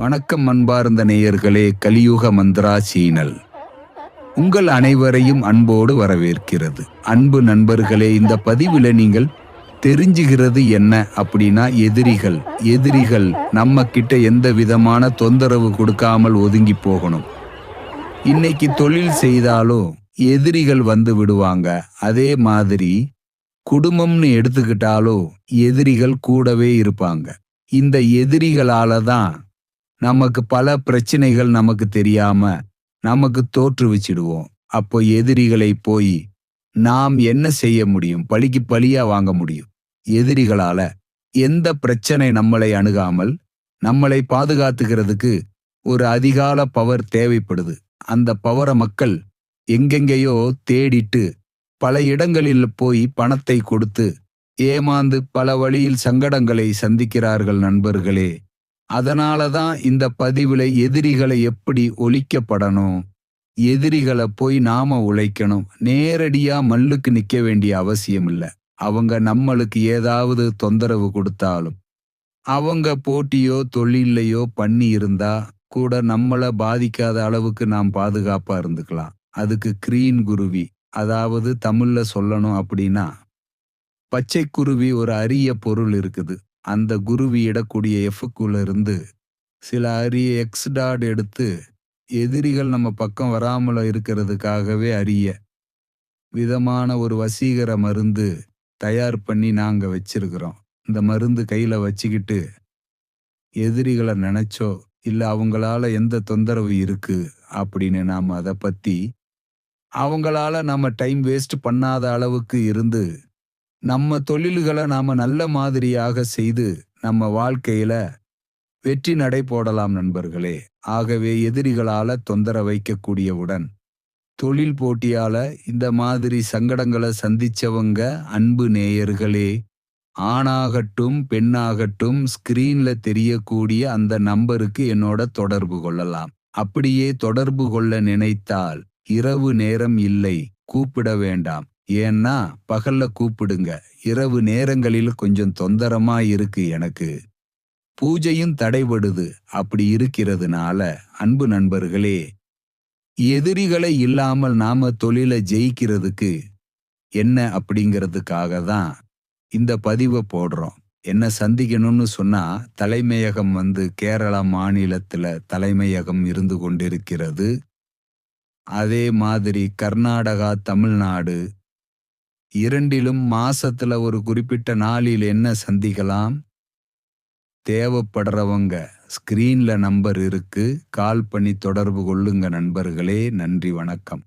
வணக்கம் அன்பார்ந்த நேயர்களே, கலியுக மந்த்ரா சீனல் உங்கள் அனைவரையும் அன்போடு வரவேற்கிறது. அன்பு நண்பர்களே, இந்த பதிவில் நீங்கள் தெரிஞ்சுகிறது என்ன அப்படின்னா, எதிரிகள் நம்ம கிட்ட எந்த விதமான தொந்தரவு கொடுக்காமல் ஒதுங்கி போகணும். இன்னைக்கு தொழில் செய்தாலோ எதிரிகள் வந்து விடுவாங்க. அதே மாதிரி குடும்பம்னு எடுத்துக்கிட்டாலோ எதிரிகள் கூடவே இருப்பாங்க. இந்த எதிரிகளால தான் நமக்கு பல பிரச்சனைகள் நமக்கு தெரியாம நமக்கு தோற்றுவிச்சிடுவோம். அப்போ எதிரிகளை போய் நாம் என்ன செய்ய முடியும்? பழிக்கு பழியா வாங்க முடியும். எதிரிகளால எந்த பிரச்சனை நம்மளை அணுகாமல் நம்மளை பாதுகாத்துக்கிறதுக்கு ஒரு அதிகால பவர் தேவைப்படுது. அந்த பவரை மக்கள் எங்கெங்கேயோ தேடிட்டு பல இடங்களில் போய் பணத்தை கொடுத்து ஏமாந்து பல வழியில் சங்கடங்களை சந்திக்கிறார்கள் நண்பர்களே. அதனால தான் இந்த பதிவுல எதிரிகளை எப்படி ஒழிக்கப்படணும், எதிரிகளை போய் நாம உழைக்கணும். நேரடியா மல்லுக்கு நிக்க வேண்டிய அவசியம் இல்லை. அவங்க நம்மளுக்கு ஏதாவது தொந்தரவு கொடுத்தாலும், அவங்க போட்டியோ தொழிலையோ பண்ணி இருந்தா கூட நம்மள பாதிக்காத அளவுக்கு நாம் பாதுகாப்பா இருந்துக்கலாம். அதுக்கு கிரீன் குருவி, அதாவது தமிழ்ல சொல்லணும் அப்படின்னா பச்சை குருவி ஒரு அரிய பொருள் இருக்குது. அந்த குருவி இடக்கூடிய எஃப்க்குள்ள இருந்து சில அரிய எக்ஸ் டாட் எடுத்து எதிரிகள் நம்ம பக்கம் வராமல இருக்கிறதுக்காகவே அரிய விதமான ஒரு வசீகர மருந்து தயார் பண்ணி நாங்க வச்சிருக்கிறோம். இந்த மருந்து கையில வச்சுக்கிட்டு எதிரிகளை நினைச்சோ இல்ல அவங்களால எந்த தொந்தரவு இருக்கு அப்படின்னு நாம அதை பத்தி அவங்களால நம்ம டைம் வேஸ்ட் பண்ணாத அளவுக்கு இருந்து நம்ம தொழில்களை நாம நல்ல மாதிரியாக செய்து நம்ம வாழ்க்கையில வெற்றி நடை போடலாம் நண்பர்களே. ஆகவே எதிரிகளால தொந்தர வைக்கக்கூடியவுடன் தொழில் போட்டியால இந்த மாதிரி சங்கடங்களை சந்திச்சவங்க அன்பு நேயர்களே, ஆணாகட்டும் பெண்ணாகட்டும் ஸ்கிரீன்ல தெரியக்கூடிய அந்த நம்பருக்கு என்னோட தொடர்பு கொள்ளலாம். அப்படியே தொடர்பு கொள்ள நினைத்தால் இரவு நேரம் இல்லை, கூப்பிட வேண்டாம். ஏன்னா பகல்ல கூப்பிடுங்க. இரவு நேரங்களில் கொஞ்சம் தொந்தரமா இருக்கு, எனக்கு பூஜையும் தடைபடுது. அப்படி இருக்கிறதுனால அன்பு நண்பர்களே, எதிரிகளை இல்லாமல் நாம தொழிலை ஜெயிக்கிறதுக்கு என்ன அப்படிங்கிறதுக்காக தான் இந்த பதிவை போடுறோம். என்ன சந்திக்கணும்னு சொன்னா, தலைமையகம் கேரளா மாநிலத்துல தலைமையகம் இருந்து கொண்டிருக்கிறது. அதே மாதிரி கர்நாடகா, தமிழ்நாடு இரண்டிலும் மாசத்துல ஒரு குறிப்பிட்ட நாளில் என்ன சந்திக்கலாம். தேவைப்படுறவங்க ஸ்கிரீன்ல நம்பர் இருக்கு, கால் பண்ணி தொடர்பு கொள்ளுங்க நண்பர்களே. நன்றி, வணக்கம்.